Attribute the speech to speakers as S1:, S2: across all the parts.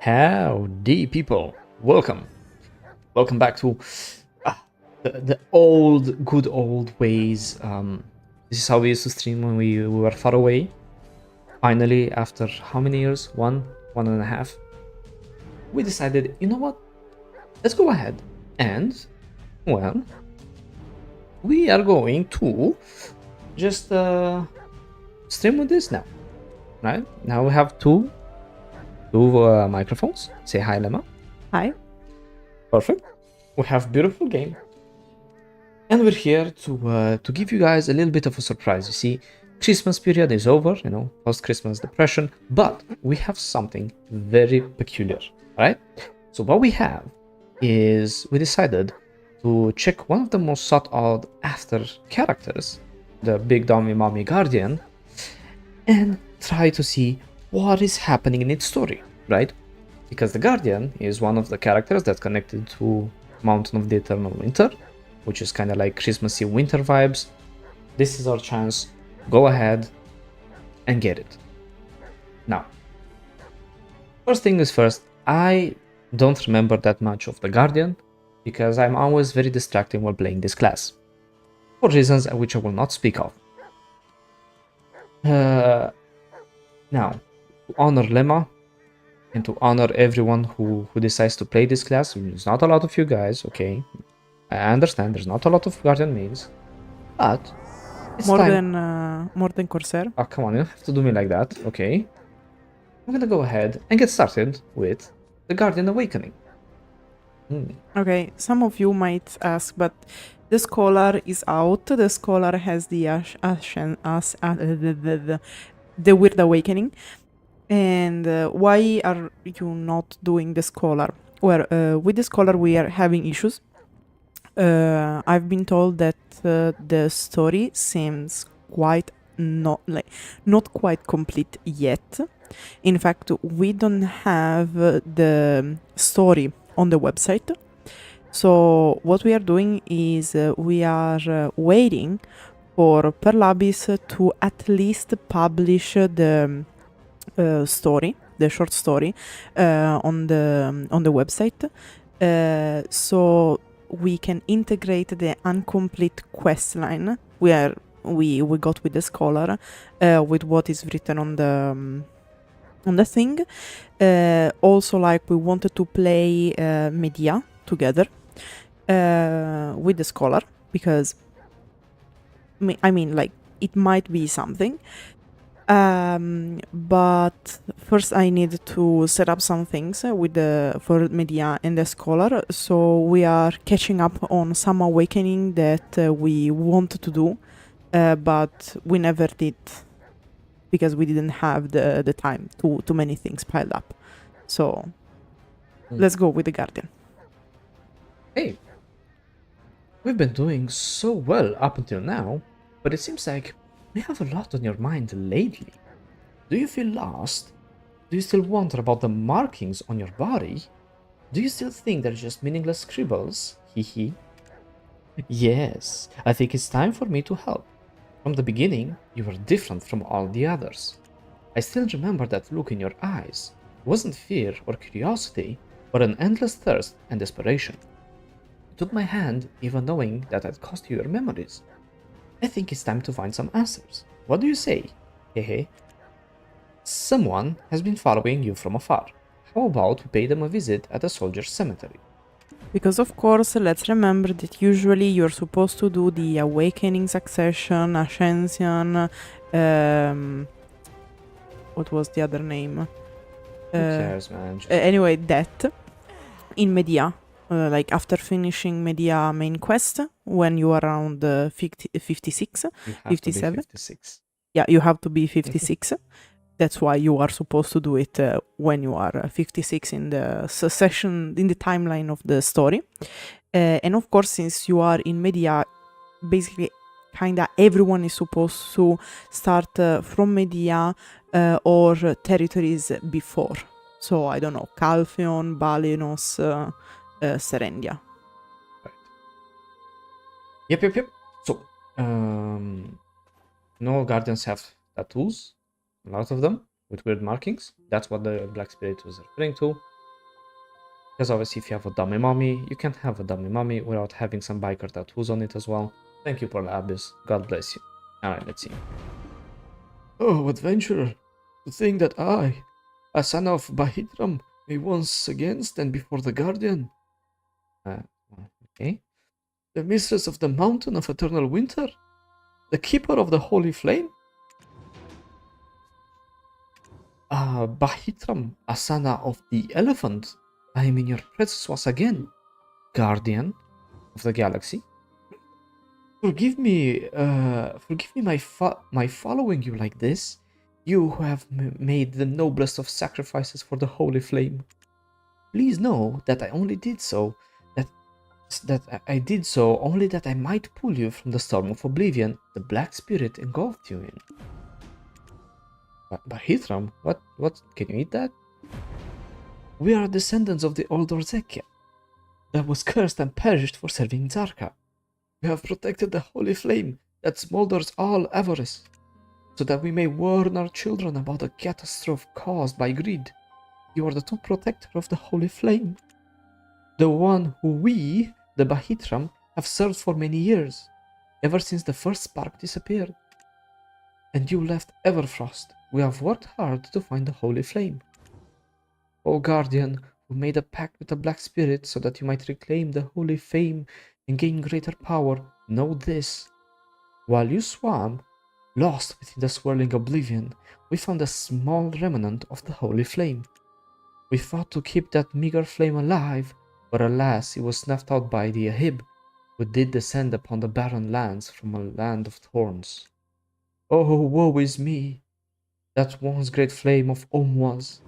S1: Howdy, people. Welcome back to the old, good old ways. This is how we used to stream when we were far away. Finally, after how many years? One and a half. We decided, you know what? Let's go ahead and, well, we are going to just stream with this now. Right? Now we have two microphones. Say hi, Lema.
S2: Hi.
S1: Perfect. We have beautiful game, and we're here to give you guys a little bit of a surprise. You see, Christmas period is over, you know, post-Christmas depression, but we have something very peculiar, right? So what we have is we decided to check one of the most sought out after characters, the Big Dummy Mommy Guardian, and try to see what is happening in its story, right? Because the Guardian is one of the characters that's connected to Mountain of the Eternal Winter, which is kind of like Christmassy winter vibes. This is our chance. Go ahead and get it. Now, first thing is first, I don't remember that much of the Guardian because I'm always very distracting while playing this class, for reasons which I will not speak of. Now, to honor Lema and to honor everyone who decides to play this class, there's not a lot of you guys, okay? I understand there's not a lot of Guardian mains, but it's
S2: more
S1: time.
S2: than Corsair.
S1: Oh, come on, you don't have to do me like that, okay? I'm gonna go ahead and get started with the Guardian Awakening.
S2: Okay, some of you might ask, but the Scholar is out. The Scholar has the the Weird Awakening. And why are you not doing the Scholar? Well, with the Scholar we are having issues. I've been told that the story seems not quite complete yet. In fact, we don't have the story on the website. So what we are doing is we are waiting for Pearl Abyss to at least publish the story, the short story, on the website, so we can integrate the incomplete quest line where we got with the Scholar, with what is written on the thing. Also, like, we wanted to play Media together with the Scholar because I mean, like, it might be something. But first I need to set up some things with for Media and the Scholar, so we are catching up on some awakening that we wanted to do, but we never did because we didn't have the time. Too many things piled up. So let's go with the Guardian.
S1: Hey, we've been doing so well up until now, but it seems like you have a lot on your mind lately. Do you feel lost? Do you still wonder about the markings on your body? Do you still think they're just meaningless scribbles? Hehe. Yes, I think it's time for me to help. From the beginning, you were different from all the others. I still remember that look in your eyes. It wasn't fear or curiosity, but an endless thirst and desperation. You took my hand, even knowing that I'd cost you your memories. I think it's time to find some answers. What do you say? Hehe. Someone has been following you from afar. How about we pay them a visit at a soldier's cemetery?
S2: Because of course, let's remember that usually you're supposed to do the Awakening, Succession, Ascension, what was the other name?
S1: Who cares, man?
S2: Anyway, that in Media. Like after finishing Media main quest, when you are around 56, 57.
S1: 56.
S2: Yeah, you have to be 56. That's why you are supposed to do it when you are 56 in the session, in the timeline of the story. And of course, since you are in Media, basically kinda everyone is supposed to start from Media or territories before. So I don't know, Calpheon, Balenos, Serendia.
S1: Right. Yep. So, no Guardians have tattoos, a lot of them, with weird markings. That's what the Black Spirit was referring to. Because obviously if you have a dummy mummy, you can't have a dummy mummy without having some biker tattoos on it as well. Thank you, Pearl Abyss. God bless you. Alright, let's see. Oh, adventurer! To think that I, a son of Bahitram, may once again stand before the Guardian. Okay. The mistress of the mountain of eternal winter? The keeper of the holy flame? Bahitram, Asana of the elephant. I am in your presence once again, Guardian of the galaxy. Forgive me my following you like this. You who have made the noblest of sacrifices for the holy flame. Please know that I only did so, I did so only that I might pull you from the storm of Oblivion the black spirit engulfed you in. Bahitram, what, can you eat that? We are descendants of the old Orzekia, that was cursed and perished for serving Zarka. We have protected the holy flame that smolders all avarice, so that we may warn our children about the catastrophe caused by greed. You are the true protector of the holy flame, the one who we, the Bahitram, have served for many years, ever since the first spark disappeared. And you left Everfrost. We have worked hard to find the holy flame. O Guardian, who made a pact with the Black Spirit so that you might reclaim the holy flame and gain greater power, know this. While you swam, lost within the swirling oblivion, we found a small remnant of the holy flame. We fought to keep that meager flame alive, but alas, it was snuffed out by the Ahib, who did descend upon the barren lands from a land of thorns. Oh, woe is me! That once great flame of Om was.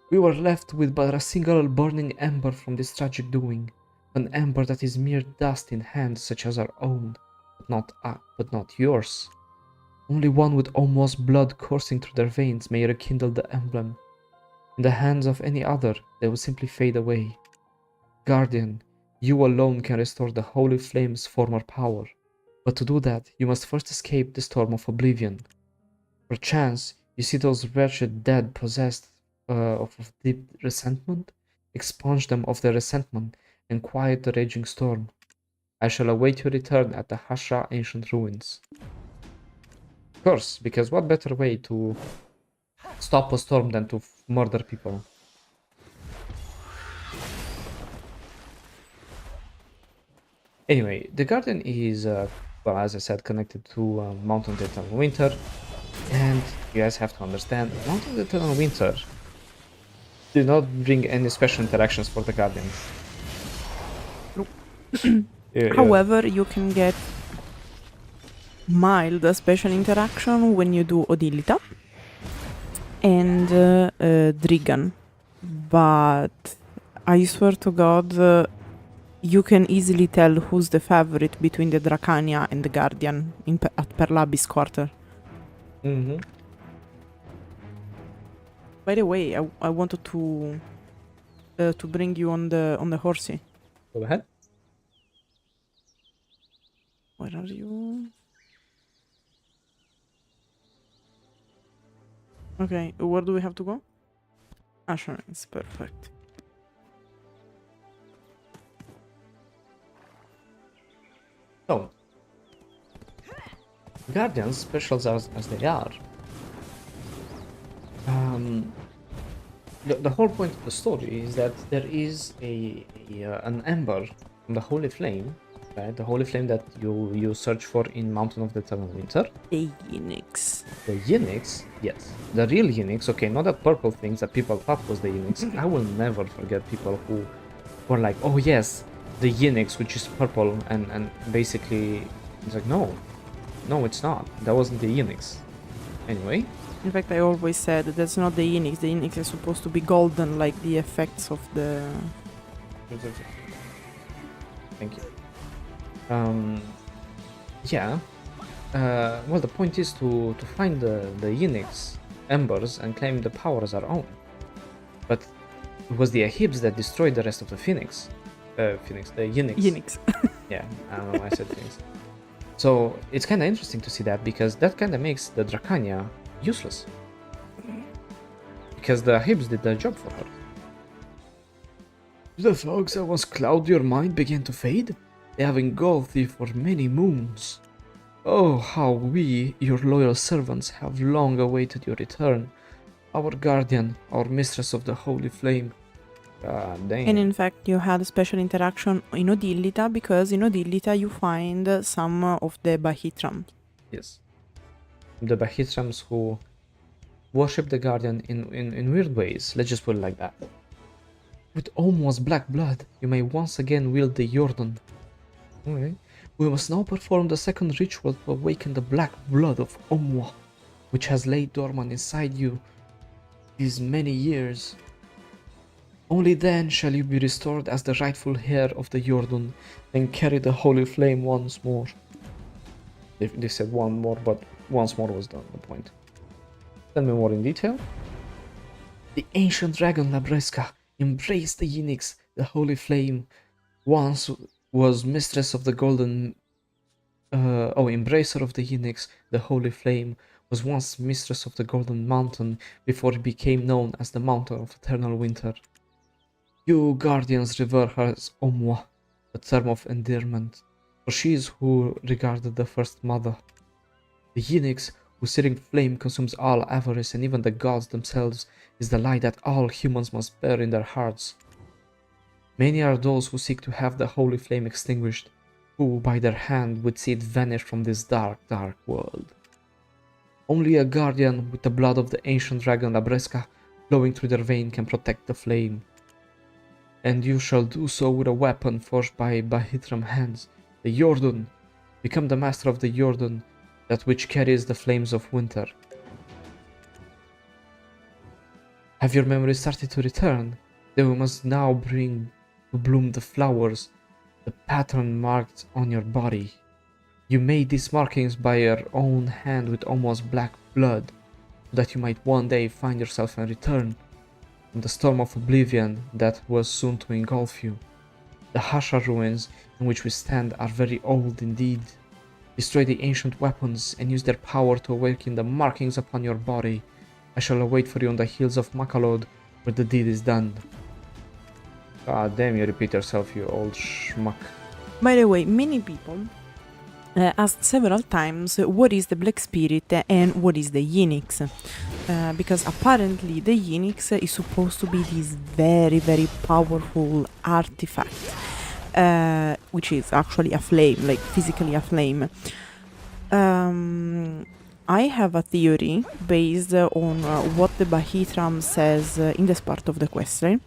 S1: We were left with but a single burning ember from this tragic doing, an ember that is mere dust in hands such as our own, but not yours. Only one with Omwa's blood coursing through their veins may rekindle the emblem. In the hands of any other, they will simply fade away. Guardian, you alone can restore the holy flame's former power, but to do that, you must first escape the storm of Oblivion. Perchance, you see those wretched dead possessed of deep resentment? Expunge them of their resentment and quiet the raging storm. I shall await your return at the Hashra ancient ruins. Of course, because what better way to stop a storm than to murder people? Anyway, the Guardian is, well, as I said, connected to Mountain of the Eternal Winter. And you guys have to understand, Mountain of the Eternal Winter did not bring any special interactions for the Guardian.
S2: Nope.
S1: Yeah.
S2: However, you can get mild special interaction when you do Odilita and Drigan. But I swear to God, you can easily tell who's the favorite between the Dracania and the Guardian at Perlabis Quarter.
S1: Mm-hmm.
S2: By the way, I wanted to bring you on the horsey.
S1: Go ahead.
S2: Where are you? Okay, where do we have to go? Assurance, perfect.
S1: So, Guardians, special as they are, the whole point of the story is that there is an ember from the Holy Flame, right? The Holy Flame that you search for in Mountain of the Eternal Winter.
S2: The Ynix.
S1: The Ynix, yes. The real Ynix, okay, not that purple things that people thought was the Ynix. I will never forget people who were like, oh yes, the Ynix, which is purple, and basically, it's like, no, it's not. That wasn't the Ynix. Anyway.
S2: In fact, I always said that's not the Ynix. The Ynix is supposed to be golden, like the effects of the...
S1: Thank you. Yeah. Well, the point is to find the Ynix embers and claim the power as our own. But it was the Ahibs that destroyed the rest of the Phoenix. The Ynix.
S2: Ynix.
S1: Yeah, I don't know why I said Phoenix. So it's kind of interesting to see that, because that kind of makes the Dracania useless. Because the Ahibs did their job for her. The fogs that once clouded your mind began to fade? They have engulfed thee for many moons. Oh, how we, your loyal servants, have long awaited your return. Our guardian, our mistress of the holy flame. God damn.
S2: And in fact, you had a special interaction in Odilita because in Odilita you find some of the Bahitram.
S1: Yes. The Bahitrams who worship the guardian in weird ways. Let's just put it like that. With almost black blood, you may once again wield the Jordun. Okay. We must now perform the second ritual to awaken the black blood of Omwa, which has laid dormant inside you these many years. Only then shall you be restored as the rightful heir of the Jordun and carry the holy flame once more. They said one more, but once more was the point. Tell me more in detail. The ancient dragon Labreska embraced the Ynix, the holy flame, once was mistress of the golden... embracer of the Ynix, the holy flame, was once mistress of the golden mountain before it became known as the mountain of eternal winter. You guardians revere her as Omwa, a term of endearment, for she is who regarded the first mother. The Ynix, whose searing flame consumes all avarice and even the gods themselves, is the light that all humans must bear in their hearts. Many are those who seek to have the holy flame extinguished, who by their hand would see it vanish from this dark, dark world. Only a guardian with the blood of the ancient dragon Labreska flowing through their vein can protect the flame. And you shall do so with a weapon forged by Bahitram hands, the Jordun. Become the master of the Jordun, that which carries the flames of winter. Have your memory started to return? Then we must now bring to bloom the flowers, the pattern marked on your body. You made these markings by your own hand with almost black blood, so that you might one day find yourself and return from the storm of Oblivion that was soon to engulf you. The Hasha ruins in which we stand are very old indeed. Destroy the ancient weapons and use their power to awaken the markings upon your body. I shall await for you on the hills of Makalod, where the deed is done. God damn, you repeat yourself, you old schmuck.
S2: By the way, many people asked several times what is the Black Spirit and what is the Ynix. Because apparently the Ynix is supposed to be this very, very powerful artifact, which is actually a flame, like physically a flame. I have a theory based on what the Bahitram says in this part of the questline,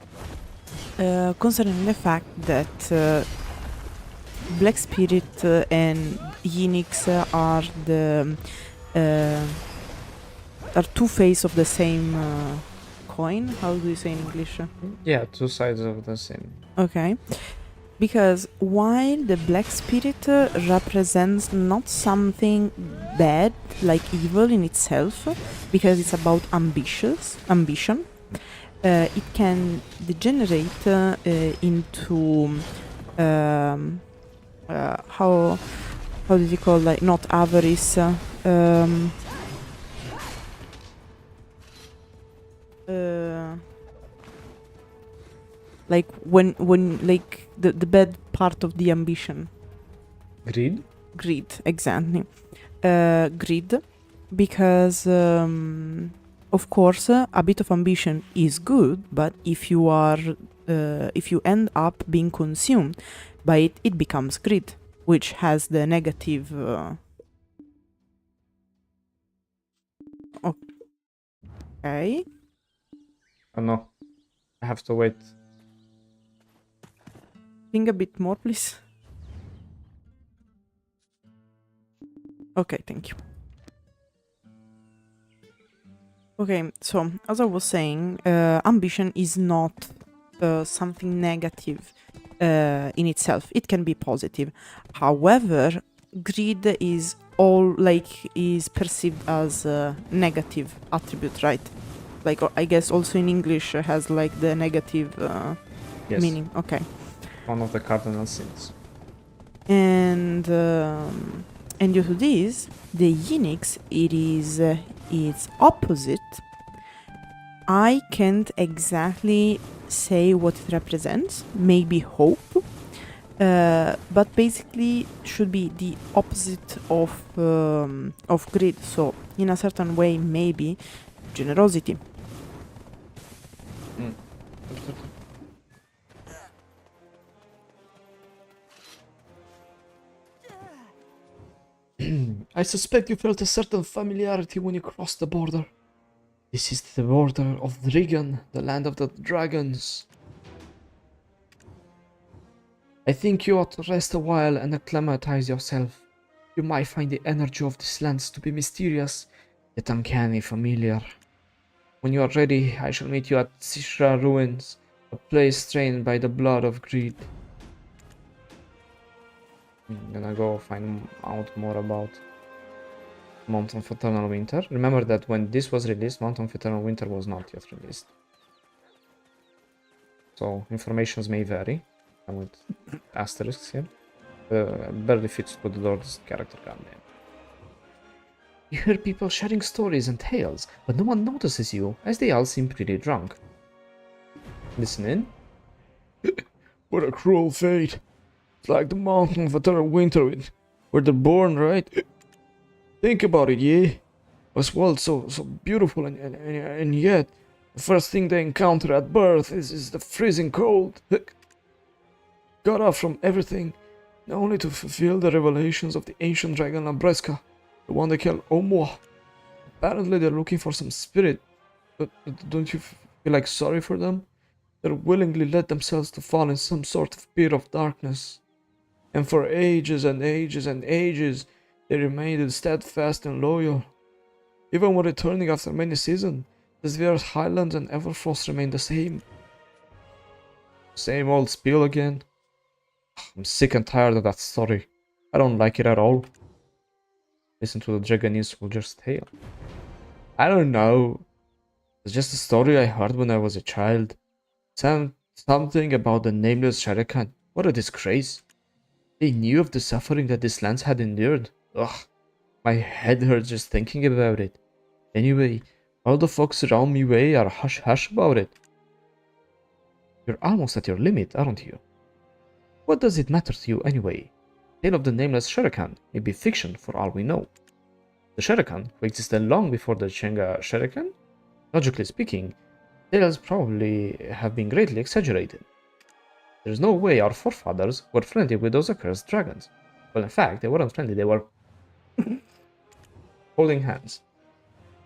S2: concerning the fact that Black Spirit and Ynix are the are two faces of the same coin. How do you say in English?
S1: Yeah, two sides of the same.
S2: Okay. Because while the Black Spirit represents not something bad, like evil in itself, because it's about ambition, it can degenerate into how did you call, like, not avarice, like when like the bad part of the ambition. Greed, exactly. Greed, because of course a bit of ambition is good, but if you are if you end up being consumed by it, it becomes greed, which has the negative okay.
S1: Oh no, I have to wait.
S2: Think a bit more, please. Okay, thank you. Okay, so as I was saying, ambition is not something negative in itself. It can be positive. However, greed is is perceived as a negative attribute, right? Like, I guess also in English has like the negative
S1: Yes.
S2: meaning. Okay.
S1: One of the cardinal sins.
S2: And due to this, the Ynix, it is its opposite. I can't exactly say what it represents, maybe hope, but basically should be the opposite of greed. So in a certain way, maybe generosity.
S1: I suspect you felt a certain familiarity when you crossed the border. This is the border of Drigan, the land of the dragons. I think you ought to rest a while and acclimatize yourself. You might find the energy of these lands to be mysterious, yet uncanny familiar. When you are ready, I shall meet you at Sishra Ruins, a place strained by the blood of greed. I'm gonna go find out more about Mountain of Eternal Winter. Remember that when this was released, Mountain of Eternal Winter was not yet released. So informations may vary. I'm with asterisks here. Barely fits to the Lord's character, goddamn. You hear people sharing stories and tales, but no one notices you, as they all seem pretty drunk. Listen in. What a cruel fate. It's like the Mountain of Eternal Winter where they're born, right? Think about it, yeah? Was world so beautiful and yet the first thing they encounter at birth is the freezing cold. Got off from everything, only to fulfill the revelations of the ancient dragon Lambreska, the one they call Omwa. Apparently they're looking for some spirit, but don't you feel like sorry for them? They willingly let themselves to fall in some sort of pit of darkness. And for ages and ages and ages, they remained steadfast and loyal. Even when returning after many seasons, the Svear's highlands and Everfrost remain the same. Same old spiel again. I'm sick and tired of that story. I don't like it at all. Listen to the Dragonese soldier's tale. I don't know. It's just a story I heard when I was a child. Something about the nameless Sharikan. What a disgrace. They knew of the suffering that these lands had endured. Ugh, my head hurts just thinking about it. Anyway, all the folks around me way are hush-hush about it. You're almost at your limit, aren't you? What does it matter to you anyway? Tale of the nameless Shuriken may be fiction for all we know. The Shuriken, who existed long before the Chenga Shuriken? Logically speaking, tales probably have been greatly exaggerated. There's no way our forefathers were friendly with those accursed dragons. Well, in fact, they weren't friendly, they were holding hands.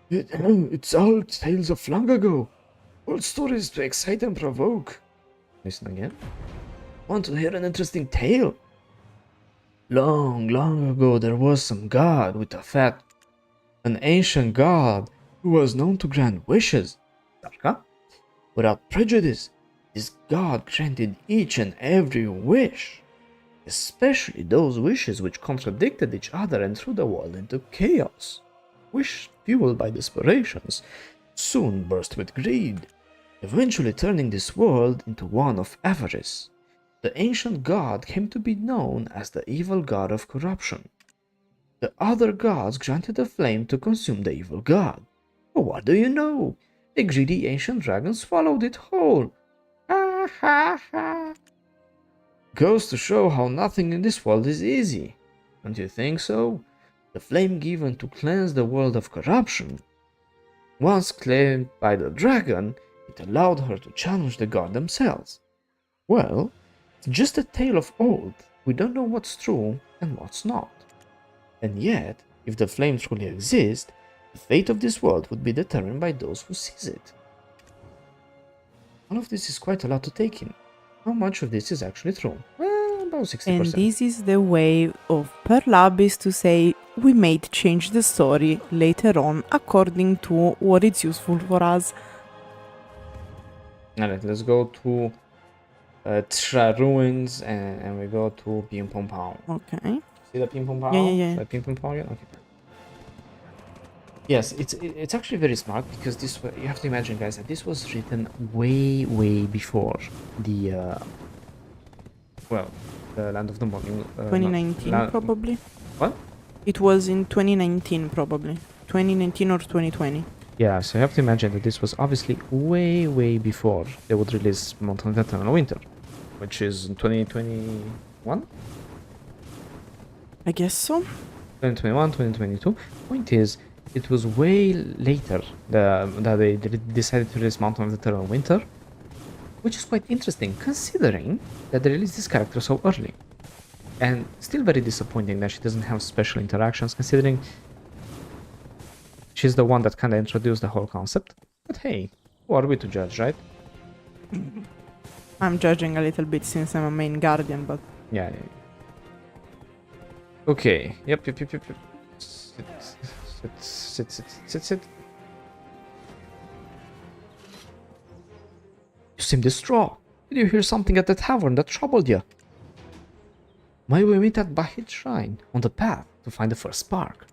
S1: It's all tales of long ago. Old stories to excite and provoke. Listen again. Want to hear an interesting tale? Long, long ago there was some god with a fat... An ancient god who was known to grant wishes. Darka? Without prejudice, this god granted each and every wish. Especially those wishes which contradicted each other and threw the world into chaos. Wish fueled by desperations soon burst with greed, eventually turning this world into one of avarice. The ancient god came to be known as the evil god of corruption. The other gods granted the flame to consume the evil god. But what do you know? The greedy ancient dragon swallowed it whole. Ha ha ha. Goes to show how nothing in this world is easy. Don't you think so? The flame given to cleanse the world of corruption. Once claimed by the dragon, it allowed her to challenge the god themselves. Well, it's just a tale of old. We don't know what's true and what's not. And yet, if the flame truly exists, the fate of this world would be determined by those who seize it. All of this is quite a lot to take in. How much of this is actually true? Well, about 60%.
S2: And this is the way of Perlabis to say we may change the story later on according to what is useful for us.
S1: Alright, let's go to Tra Ruins and we go to Ping Pong Pong.
S2: Okay.
S1: See the Ping Pong Pong?
S2: Yeah.
S1: Should I Ping Pong Pong again? Okay. Yes, it's actually very smart because this you have to imagine, guys, that this was written way before the the Land of the Morning.
S2: 2019 probably.
S1: What?
S2: It was in 2019 probably. 2019 or 2020.
S1: Yeah, so you have to imagine that this was obviously way before they would release Mountain of Eternal Winter, which is in 2021?
S2: I guess so.
S1: 2021, 2022. Point is, it was way later that they decided to release Mountain of Eternal Winter, which is quite interesting considering that they released this character so early. And still very disappointing that she doesn't have special interactions, considering she's the one that kind of introduced the whole concept. But hey, who are we to judge, right?
S2: I'm judging a little bit since I'm a main guardian, but
S1: Yeah. Okay. Yep. Sit. You seem distraught. Did you hear something at the tavern that troubled you? May we meet at Bahitram Shrine on the path to find the first spark?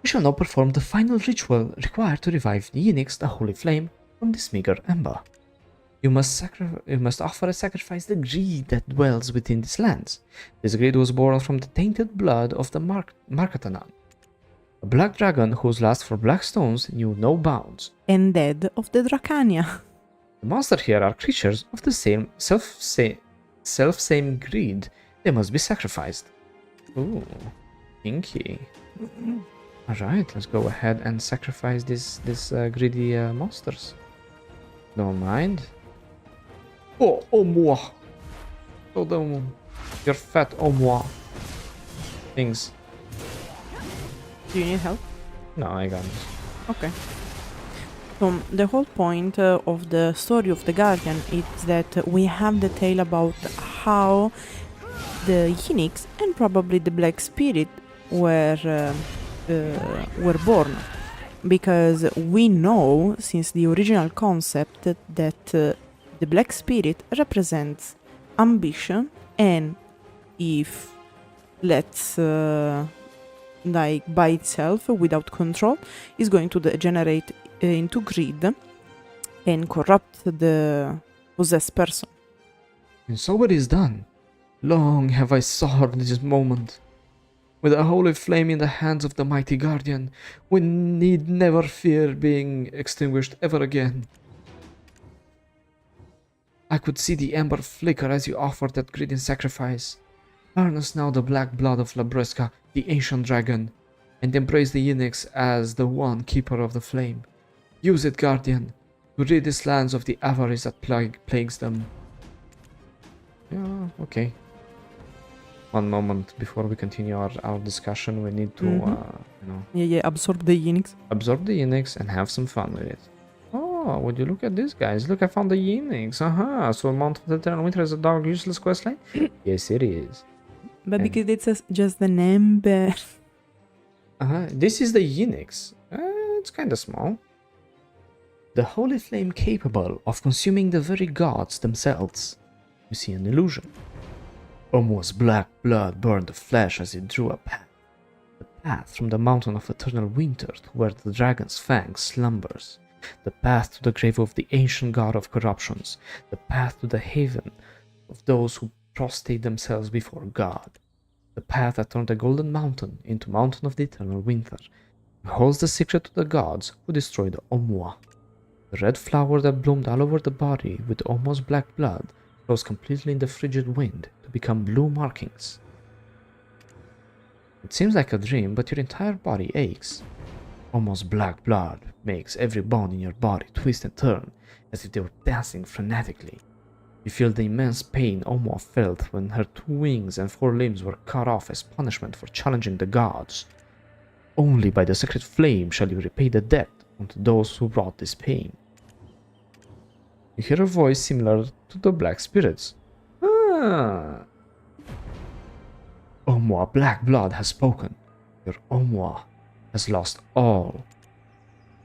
S1: We shall now perform the final ritual required to revive the Ynix, the holy flame, from this meager ember. You must offer a sacrifice the greed that dwells within these lands. This greed was born from the tainted blood of the Markatanan, a black dragon whose lust for black stones knew no bounds.
S2: and dead of the Dracania.
S1: The monsters here are creatures of the same self-same greed. They must be sacrificed. Ooh, kinky. Alright, let's go ahead and sacrifice these greedy monsters. Don't mind. Oh moi. Oh, your fat moi. Things.
S2: Do you need help?
S1: No, I got it.
S2: Okay. So the whole point of the story of the Guardian is that we have the tale about how the Ynix and probably the Black Spirit were born, because we know since the original concept that the Black Spirit represents ambition, and if let's like by itself without control is going to degenerate into greed and corrupt the possessed person.
S1: And so it is done. Long have I sought this moment. With a holy flame in the hands of the mighty guardian, we need never fear being extinguished ever again. I could see the ember flicker as you offered that greedy sacrifice. Harness now the black blood of Labresca, the ancient dragon, and embrace the Ynix as the one keeper of the flame. Use it, guardian, to rid these lands of the avarice that plagues them. Yeah, okay. One moment before we continue our discussion, we need to,
S2: Absorb the Ynix.
S1: absorb the Ynix and have some fun with it. Oh, would you look at this, guys? Look, I found the Ynix. So Mount of the Eternal Winter is a dog useless questline? Yes, it is.
S2: But
S1: And-
S2: because it's just an ember.
S1: This is the Ynix. It's kinda small. The holy flame capable of consuming the very gods themselves. You see an illusion. Almost black blood burned the flesh as it drew a path. The path from the mountain of eternal winter to where the dragon's fang slumbers. The path to the grave of the ancient god of corruptions. The path to the haven of those who prostrate themselves before God. The path that turned the golden mountain into mountain of the eternal winter. It holds the secret to the gods who destroyed Omwa. The red flower that bloomed all over the body with almost black blood froze completely in the frigid wind to become blue markings. It seems like a dream, but your entire body aches. Almost black blood makes every bone in your body twist and turn as if they were dancing frenetically. You feel the immense pain Omwa felt when her 2 wings and 4 limbs were cut off as punishment for challenging the gods. Only by the sacred flame shall you repay the debt unto those who brought this pain. You hear a voice similar to the Black Spirit's. Omwa Black Blood has spoken. Your Omwa has lost all.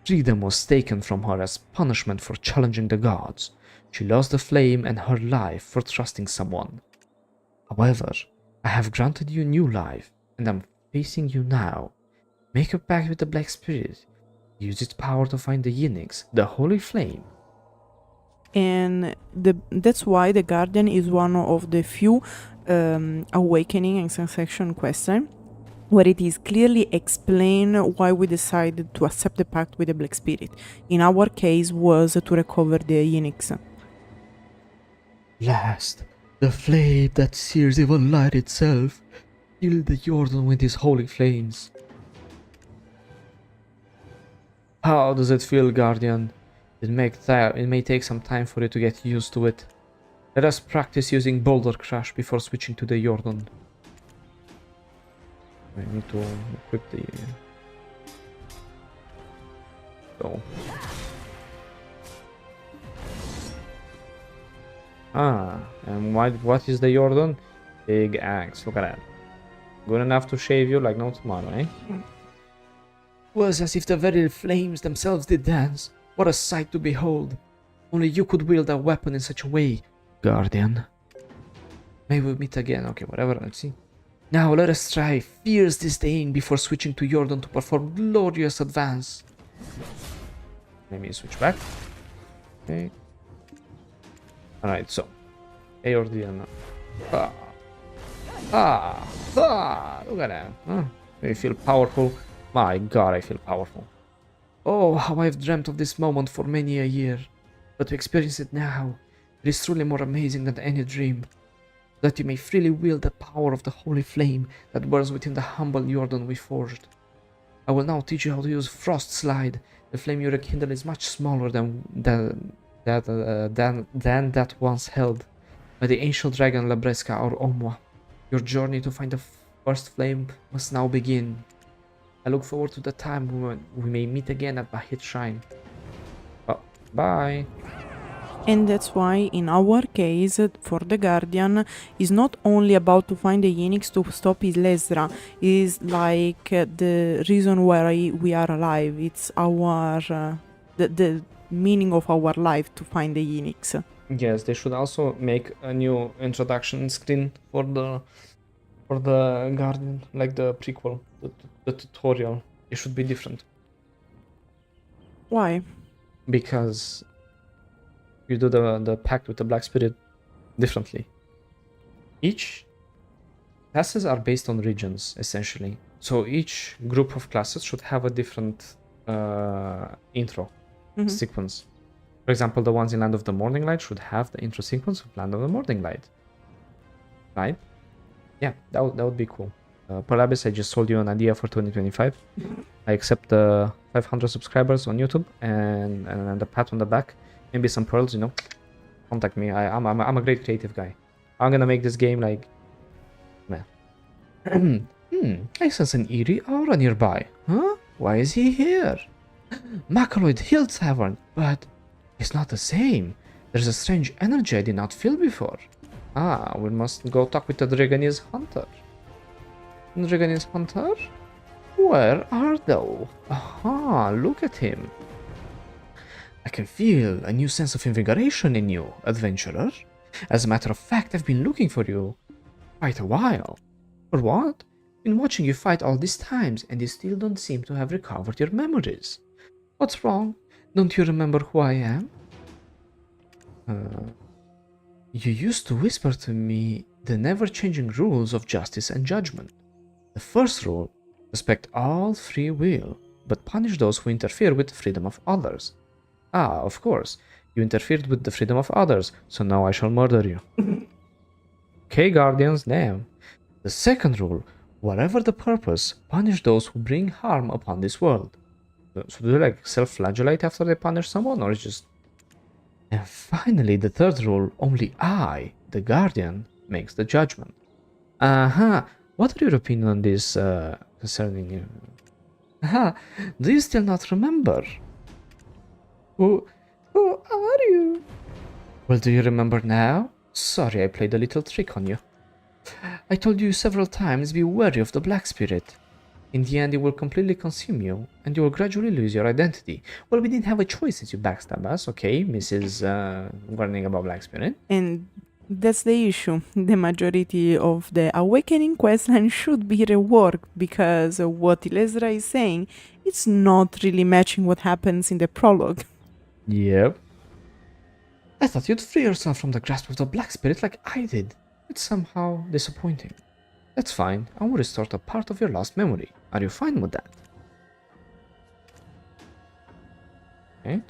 S1: Freedom was taken from her as punishment for challenging the gods. She lost the flame and her life for trusting someone. However, I have granted you new life, and I'm facing you now. Make a pact with the Black Spirit. Use its power to find the Ynix, the holy flame.
S2: And that's why the Guardian is one of the few awakening and transaction quests where it is clearly explained why we decided to accept the pact with the Black Spirit. In our case, was to recover the Ynix.
S1: Last, the flame that sears even light itself, fill the Jordun with his holy flames. How does it feel, Guardian? It may take some time for you to get used to it. Let us practice using Boulder Crash before switching to the Jordun. I need to equip the... So... and what is the Jordun? Big axe, look at that. Good enough to shave you like no tomorrow, eh? Was as if the very flames themselves did dance. What a sight to behold. Only you could wield a weapon in such a way, Guardian. May we meet again. Okay, whatever, let's see. Now let us try fierce disdain before switching to Jordun to perform glorious advance. Let me switch back. Okay. Alright, so. Aordian. Look at that. I feel powerful. My god, I feel powerful. Oh, how I've dreamt of this moment for many a year. But to experience it now, it is truly more amazing than any dream. That you may freely wield the power of the holy flame that burns within the humble Jordun we forged. I will now teach you how to use Frost Slide. The flame you rekindle is much smaller than that once held by the ancient dragon Labreska or Omwa. Your journey to find the first flame must now begin. I look forward to the time when we may meet again at Bahit Shrine. Oh, bye.
S2: And that's why, in our case, for the Guardian, is not only about to find the Ynix to stop his Lesra, is like the reason why we are alive. It's our the meaning of our life to find the Ynix.
S1: Yes, they should also make a new introduction screen for the Guardian, like the prequel, the tutorial. It should be different.
S2: Why?
S1: Because you do the pact with the Black Spirit differently. Each classes are based on regions, essentially. So each group of classes should have a different intro sequence. For example, the ones in Land of the Morning Light should have the intro sequence of Land of the Morning Light. Right? Yeah, that would be cool. Polabis, I just sold you an idea for 2025. I accept the 500 subscribers on YouTube and the pat on the back. Maybe some pearls, you know. Contact me. I'm a great creative guy. I'm gonna make this game like... Man. I sense an eerie aura nearby. Huh? Why is he here? Macaloid Hill Tavern. But it's not the same. There's a strange energy I did not feel before. Ah, we must go talk with the Dragonese Hunter. Dragonese Hunter? Where are thou? Aha, look at him. I can feel a new sense of invigoration in you, adventurer. As a matter of fact, I've been looking for you quite a while. For what? Been watching you fight all these times, and you still don't seem to have recovered your memories. What's wrong? Don't you remember who I am? You used to whisper to me the never-changing rules of justice and judgment. The first rule, respect all free will, but punish those who interfere with the freedom of others. Ah, of course, you interfered with the freedom of others, so now I shall murder you. Okay, Guardians, damn. The second rule, whatever the purpose, punish those who bring harm upon this world. So do they like self-flagellate after they punish someone, or it's just... And finally, the third rule, only I, the Guardian, makes the judgment. What are your opinion on this concerning you? Do you still not remember? Who are you? Well, do you remember now? Sorry, I played a little trick on you. I told you several times, be wary of the Black Spirit. In the end, it will completely consume you, and you will gradually lose your identity. Well, we didn't have a choice since you backstabbed us, okay, Mrs. Warning about Black Spirit.
S2: And that's the issue. The majority of the Awakening questline should be reworked, because what Ilesra is saying, it's not really matching what happens in the prologue.
S1: Yep. I thought you'd free yourself from the grasp of the Black Spirit like I did. It's somehow disappointing. That's fine. I will restore a part of your lost memory. Are you fine with that? Okay,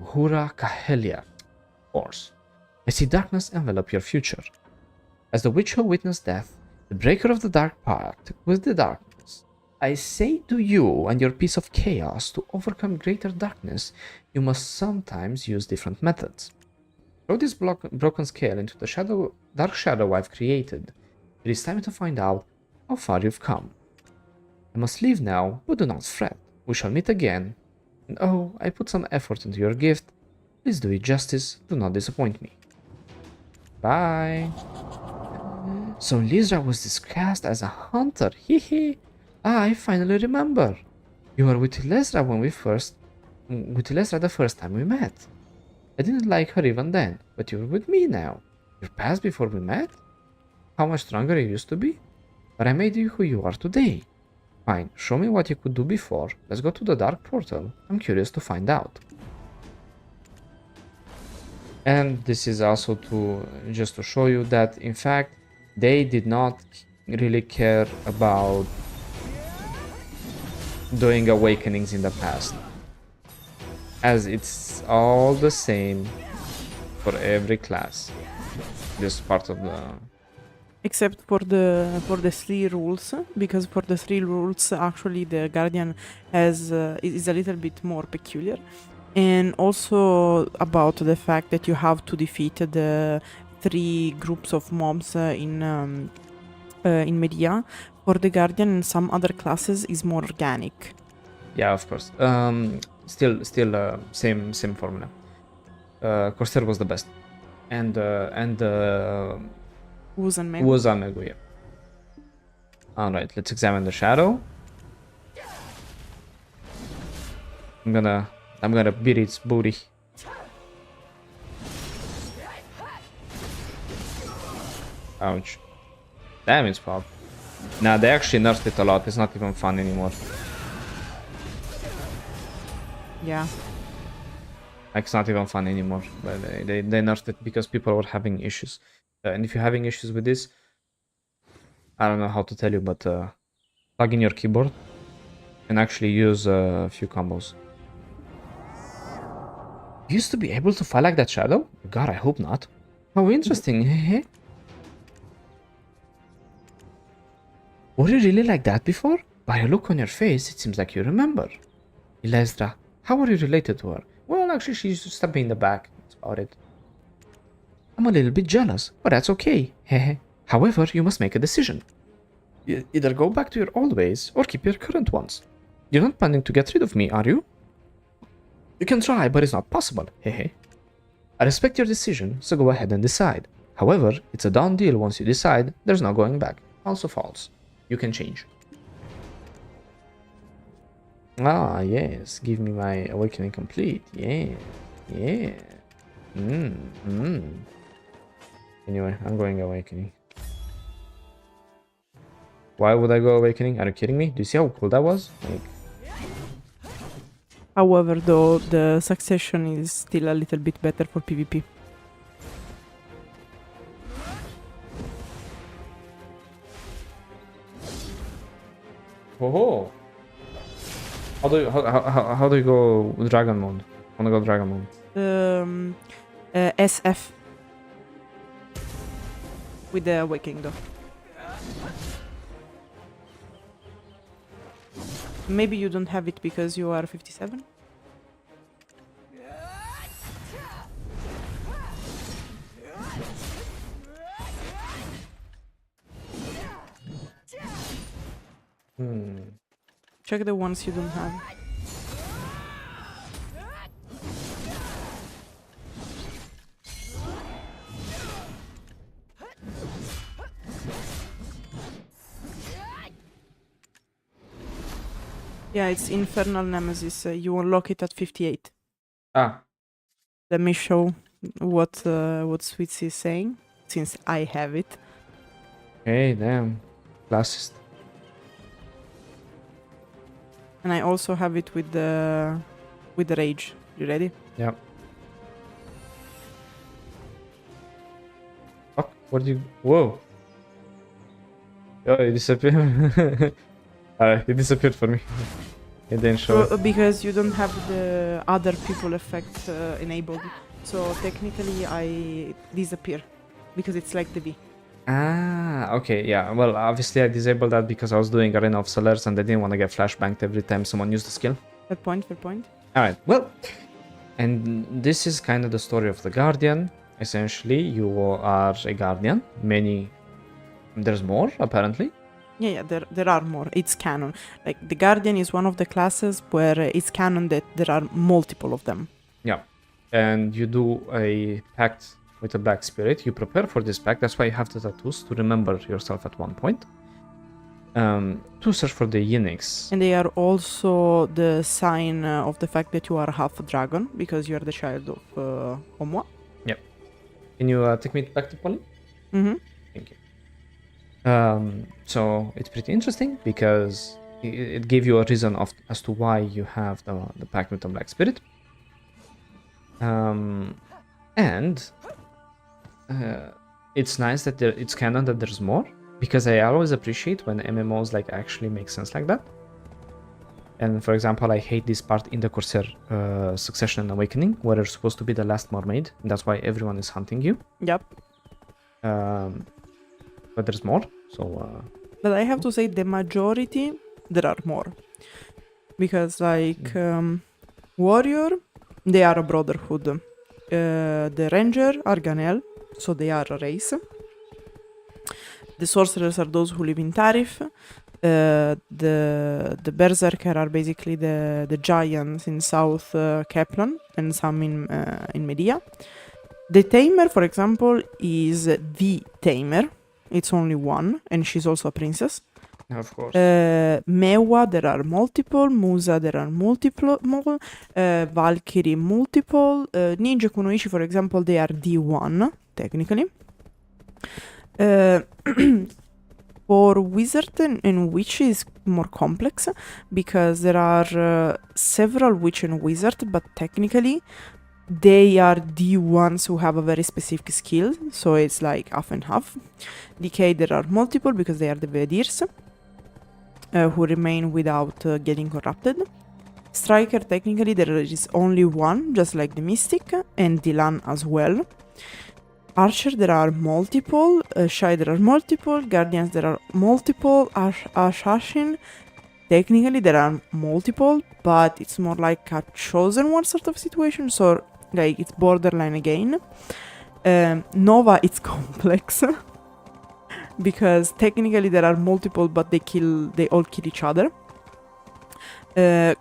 S1: Hura Kahelia. Of course. I see darkness envelop your future. As the witch who witnessed death, the breaker of the dark pact with the darkness, I say to you and your piece of chaos, to overcome greater darkness, you must sometimes use different methods. Throw this broken scale into the dark shadow I've created. It is time to find out how far you've come. I must leave now, but do not fret. We shall meet again. And oh, I put some effort into your gift. Please do it justice. Do not disappoint me. Bye. So Lizra was disguised as a hunter. Hehe. I finally remember. You were with Lizra the first time we met. I didn't like her even then, but you're with me now. You're past before we met? How much stronger you used to be? But I made you who you are today. Fine, show me what you could do before. Let's go to the dark portal. I'm curious to find out. And this is also just to show you that, in fact, they did not really care about doing awakenings in the past, as it's all the same for every class. This part of the...
S2: Except for the 3 rules, because for the 3 rules actually the Guardian is a little bit more peculiar, and also about the fact that you have to defeat the 3 groups of mobs in Medea. For the Guardian and some other classes is more organic.
S1: Yeah, of course. Still same formula. Corsair was the best, and Uzanmegu, yeah. Alright, let's examine the shadow. I'm gonna beat its booty. Ouch. Damn, it's pop. Nah, they actually nerfed it a lot. It's not even fun anymore.
S2: Yeah.
S1: Like, it's not even fun anymore. But they nerfed it because people were having issues. And if you're having issues with this, I don't know how to tell you, but plug in your keyboard and actually use a few combos. You used to be able to fight like that, Shadow? God, I hope not. How interesting, hehe. Were you really like that before? By a look on your face, it seems like you remember. Ilestra, how are you related to her? Well, actually, she used to stab me in the back. That's about it. I'm a little bit jealous, but that's okay. Hehe. However, you must make a decision. Either go back to your old ways, or keep your current ones. You're not planning to get rid of me, are you? You can try, but it's not possible. Hehe. I respect your decision, so go ahead and decide. However, it's a done deal once you decide, there's no going back. Also false. You can change. Ah, yes. Give me my awakening complete. Yeah. Yeah. Anyway, I'm going awakening. Why would I go awakening? Are you kidding me? Do you see how cool that was? Like...
S2: However, though, the succession is still a little bit better for PvP.
S1: Oh, how do you go dragon mode? I wanna go dragon mode.
S2: SF with the awakening though. Maybe you don't have it because you are 57? Check the ones you don't have. Yeah, it's Infernal Nemesis. You unlock it at 58.
S1: Ah.
S2: Let me show what Swittzy is saying, since I have it.
S1: Hey, damn. Classist.
S2: And I also have it with the rage. You ready?
S1: Yeah. Fuck, what did you... Whoa. Oh, it disappeared. It disappeared for me. It didn't show it.
S2: Because you don't have the other people effect enabled. So technically I disappear because it's like the V.
S1: Ah, okay, yeah. Well, obviously I disabled that because I was doing Arena of Solars and I didn't want to get flashbanged every time someone used the skill.
S2: Fair point, fair point.
S1: Alright, well, and this is kind of the story of the Guardian. Essentially, you are a Guardian. There's more, apparently.
S2: Yeah, there are more. It's canon. Like the Guardian is one of the classes where it's canon that there are multiple of them.
S1: Yeah, and you do a pact with a Black Spirit. You prepare for this pact. That's why you have the tattoos to remember yourself at one point. To search for the Ynix.
S2: And they are also the sign of the fact that you are half a dragon because you are the child of Omwa.
S1: Yep. Can you take me back to Polly?
S2: Mm-hmm.
S1: Thank you. So it's pretty interesting because it gave you a reason as to why you have the pact with the Black Spirit. And it's nice that it's canon that there's more, because I always appreciate when MMOs like actually make sense like that. And for example, I hate this part in the Corsair Succession and Awakening, where you're supposed to be the last mermaid, and that's why everyone is hunting you.
S2: Yep.
S1: But there's more, so...
S2: But I have to say the majority, there are more. Because like Warrior, they are a brotherhood. The Ranger are Ganel, so they are a race. The Sorcerers are those who live in Tarif. The Berserker are basically the giants in South Kaplan and some in Medea. The Tamer, for example, is the Tamer. It's only one, and she's also a princess.
S1: Of course.
S2: Mewa, there are multiple. Musa, there are multiple. Valkyrie, multiple. Ninja Kunoichi, for example, they are D1, technically. For Wizard and Witch is more complex, because there are several Witch and Wizard, but technically they are the ones who have a very specific skill, so it's like half and half. Decay, there are multiple because they are the Vedirs, who remain without getting corrupted. Striker, technically there is only one, just like the Mystic, and Dilan as well. Archer, there are multiple. Shy, there are multiple. Guardians, there are multiple. Assassin, technically there are multiple, but it's more like a chosen one sort of situation, so like it's borderline again. Nova, it's complex because technically there are multiple, but they all kill each other.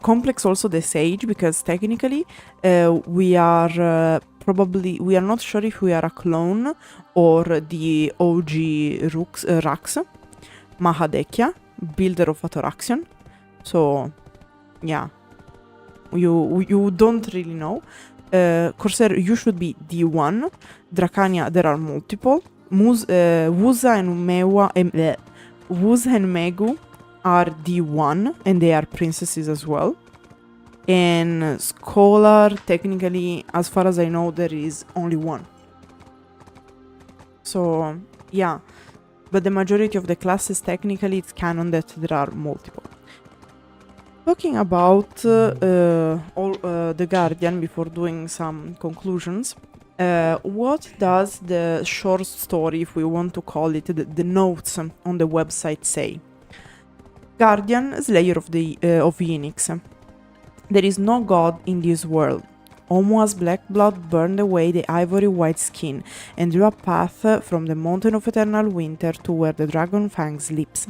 S2: Complex also the Sage, because technically we are not sure if we are a clone or the OG Rax, Mahadekya, builder of Ataraxion. So yeah, you don't really know. Corsair, you should be D1. Dracania, there are multiple. Wuza and Megu are D1, and they are princesses as well. And Scholar, technically, as far as I know, there is only one. So yeah, but the majority of the classes, technically, it's canon that there are multiple. Talking about all the Guardian before doing some conclusions, what does the short story, if we want to call it, the notes on the website say? Guardian, Slayer of Ynix. There is no god in this world. Omua's black blood burned away the ivory white skin and drew a path from the mountain of eternal winter to where the dragon fang sleeps.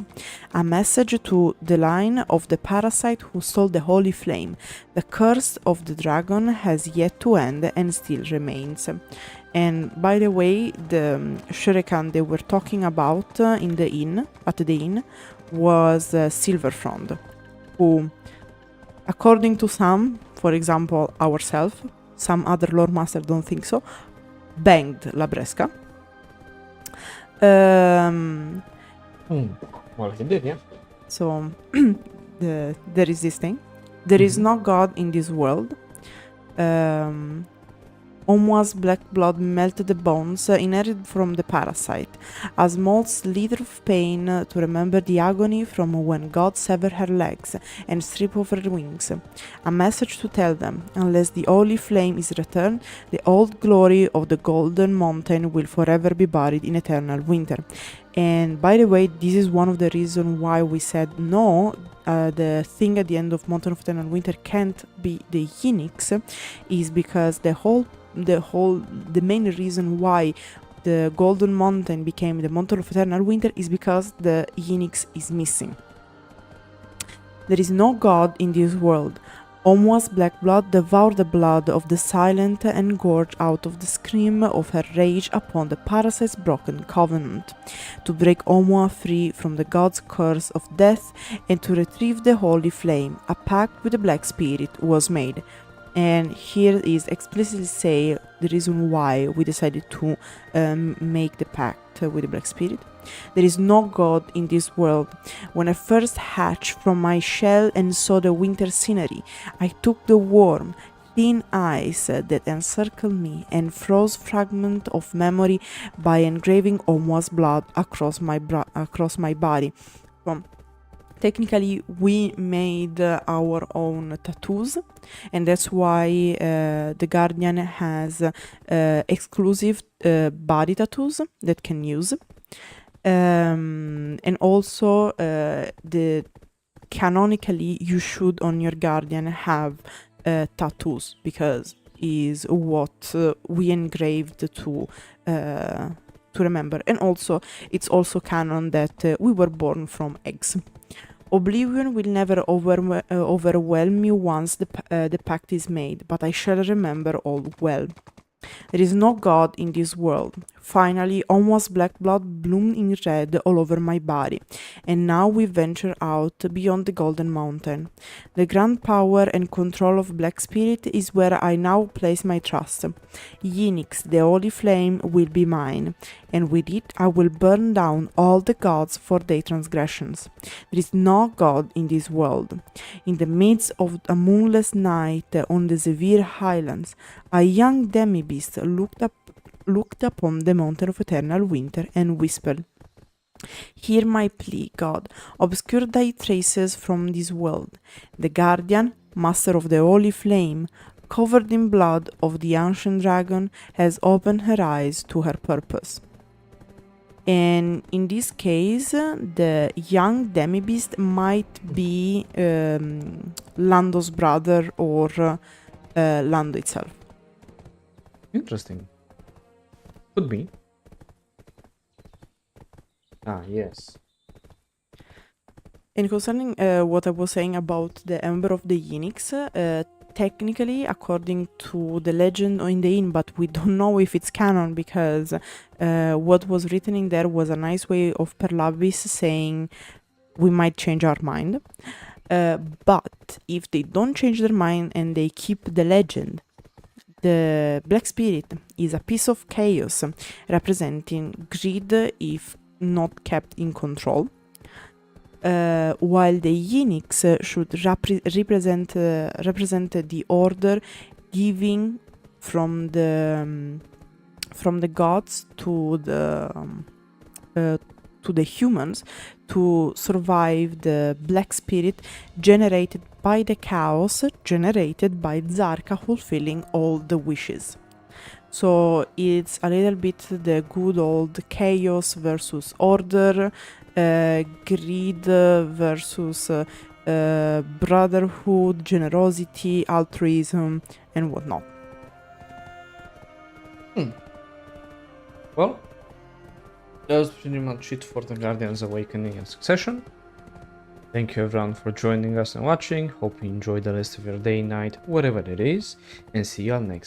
S2: A message to the line of the parasite who stole the holy flame. The curse of the dragon has yet to end and still remains. And by the way, the shuriken they were talking about at the inn, was Silverfrond, who, according to some, for example ourselves, some other lore master don't think so, banged La Bresca.
S1: Well, he did, yeah.
S2: So there is this thing. There is no god in this world. Omua's black blood melted the bones inherited from the parasite, a small slither of pain to remember the agony from when God severed her legs and stripped off her wings. A message to tell them, unless the holy flame is returned, the old glory of the golden mountain will forever be buried in eternal winter. And by the way, this is one of the reasons why we said no, the thing at the end of Mountain of Eternal Winter can't be the Ynix, is because the main reason why the Golden Mountain became the Mountain of Eternal Winter is because the Ynix is missing. There is no God in this world. Omua's black blood devoured the blood of the silent and gorged out of the scream of her rage upon the parasite's broken covenant. To break Omua free from the god's curse of death and to retrieve the holy flame, a pact with the black spirit was made. And here is explicitly say the reason why we decided to make the pact with the black spirit. There is no God in this world. When I first hatched from my shell and saw the winter scenery, I took the warm, thin ice that encircled me and froze fragment of memory by engraving Omua's blood across my body. Technically, we made our own tattoos, and that's why the Guardian has exclusive body tattoos that can use. And also, canonically, you should on your Guardian have tattoos, because is what we engraved to remember. And also, it's also canon that we were born from eggs. Oblivion will never overwhelm me once the pact is made, but I shall remember all well. There is no God in this world. Finally, Omua's black blood bloomed in red all over my body, and now we venture out beyond the Golden Mountain. The grand power and control of Black Spirit is where I now place my trust. Ynix, the holy flame, will be mine, and with it I will burn down all the gods for their transgressions. There is no God in this world. In the midst of a moonless night on the severe highlands, a young demi-beast looked upon the mountain of eternal winter and whispered, "Hear my plea, God, obscure thy traces from this world. The guardian, master of the holy flame, covered in blood of the ancient dragon, has opened her eyes to her purpose." And in this case, the young demi-beast might be Lando's brother or Lando itself.
S1: Interesting. Could be. Ah, yes.
S2: And concerning what I was saying about the Ember of the Ynix, technically, according to the legend in the inn, but we don't know if it's canon, because what was written in there was a nice way of Perlabis saying we might change our mind. But if they don't change their mind and they keep the legend, the Black Spirit is a piece of chaos representing greed if not kept in control, while the Ynix should represent the order, giving from the gods to the humans to survive the Black Spirit generated by the chaos generated by Zarka fulfilling all the wishes. So it's a little bit the good old chaos versus order, greed versus brotherhood, generosity, altruism, and whatnot.
S1: Well, that was pretty much it for the Guardian's Awakening and Succession. Thank you everyone for joining us and watching. Hope you enjoy the rest of your day, night, whatever it is, and see you all next time.